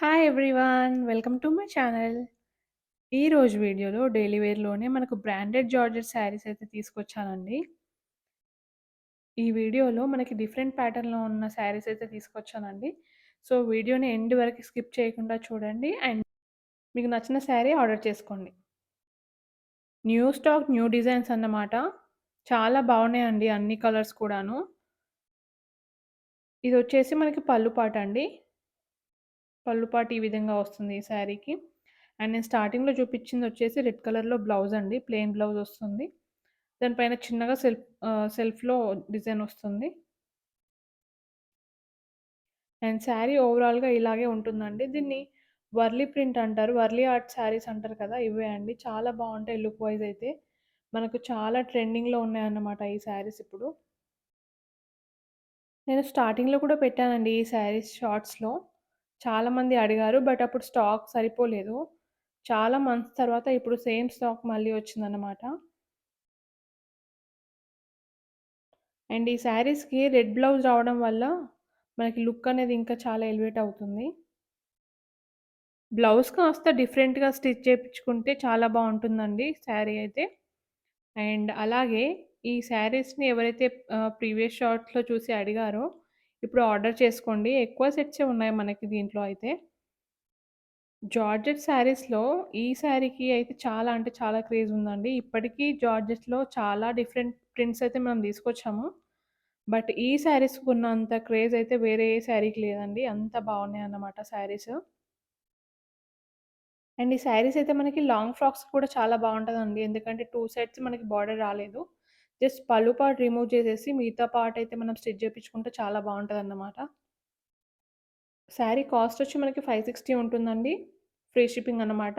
Hi everyone! Welcome to my channel. ఈరోజు వీడియోలో daily వేర్‌లోనే మనకు బ్రాండెడ్ జార్జెట్ శారీస్ అయితే తీసుకొచ్చానండి. ఈ వీడియోలో మనకి డిఫరెంట్ ప్యాటర్న్‌లో ఉన్న శారీస్ అయితే తీసుకొచ్చానండి. సో, వీడియోని ఎండ్ వరకు స్కిప్ చేయకుండా చూడండి. అండ్ మీకు నచ్చిన శారీ ఆర్డర్ చేసుకోండి. న్యూ స్టాక్, న్యూ డిజైన్స్ అన్నమాట. చాలా బాగున్నాయండి అన్ని కలర్స్ కూడాను. ఇదొచ్చేసి మనకి పళ్ళు పాటండి. పళ్ళు పాటు ఈ విధంగా వస్తుంది ఈ శారీకి. అండ్ నేను స్టార్టింగ్‌లో చూపించిందొచ్చేసి రెడ్ కలర్‌లో బ్లౌజ్ అండి. ప్లెయిన్ బ్లౌజ్ వస్తుంది. దాని పైన చిన్నగా సెల్ఫ్‌లో డిజైన్ వస్తుంది. అండ్ శారీ ఓవరాల్‌గా ఇలాగే ఉంటుందండి. దీన్ని వర్లీ ప్రింట్ అంటారు. వర్లీ ఆర్ట్ శారీస్ అంటారు కదా! ఇవే అండి. చాలా బావుంటాయి లుక్ వైస్ అయితే. మనకు చాలా ట్రెండింగ్‌లో ఉన్నాయన్నమాట ఈ శారీస్ ఇప్పుడు. నేను స్టార్టింగ్‌లో కూడా పెట్టానండి ఈ శారీస్ షార్ట్స్‌లో. చాలామంది అడిగారు. బట్ అప్పుడు స్టాక్ సరిపోలేదు. చాలా మంత్స్ తర్వాత ఇప్పుడు సేమ్ స్టాక్ మళ్ళీ వచ్చిందన్నమాట. అండ్ ఈ శారీస్‌కి రెడ్ బ్లౌజ్ రావడం వల్ల మనకి లుక్ అనేది ఇంకా చాలా ఎలివేట్ అవుతుంది. బ్లౌజ్ కాస్త డిఫరెంట్‌గా స్టిచ్ చేపించుకుంటే చాలా బావుంటుందండి శారీ అయితే. అండ్ అలాగే ఈ శారీస్‌ని ఎవరైతే ప్రీవియస్ షార్ట్స్‌లో చూసి అడిగారో ఇప్పుడు ఆర్డర్ చేసుకోండి. ఎక్కువ సెట్సే ఉన్నాయి మనకి దీంట్లో అయితే. జార్జెట్ శారీస్‌లో ఈ శారీకి అయితే చాలా అంటే చాలా క్రేజ్ ఉందండి. ఇప్పటికీ జార్జెట్‌లో చాలా డిఫరెంట్ ప్రింట్స్ అయితే మనం తీసుకొచ్చాము. బట్ ఈ శారీస్‌కున్నంత క్రేజ్ అయితే వేరే ఏ శారీకి లేదండి. అంత బాగున్నాయన్నమాట శారీస్. అండ్ ఈ శారీస్ అయితే మనకి లాంగ్ ఫ్రాక్స్ కూడా చాలా బావుంటదండి. ఎందుకంటే 2 సైడ్స్ మనకి బార్డర్ రాలేదు. జస్ట్ పళ్ళు పార్ట్ రిమూవ్ చేసేసి మిగతా పార్ట్ అయితే మనం స్టిచ్ చేపించుకుంటే చాలా బావుంటదన్నమాట. శారీ కాస్ట్ వచ్చి మనకి 560 ఉంటుందండి. ఫ్రీ షిప్పింగ్ అన్నమాట.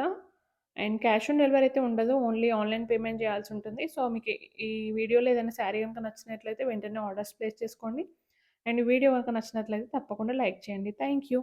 అండ్ క్యాష్ ఆన్ డెలివరీ అయితే ఉండదు. ఓన్లీ ఆన్‌లైన్ పేమెంట్ చేయాల్సి ఉంటుంది. సో, మీకు ఈ వీడియోలో ఏదైనా శారీ గనుక నచ్చినట్లయితే వెంటనే ఆర్డర్స్ ప్లేస్ చేసుకోండి. అండ్ వీడియో గనుక నచ్చినట్లయితే తప్పకుండా లైక్ చేయండి. Thank you.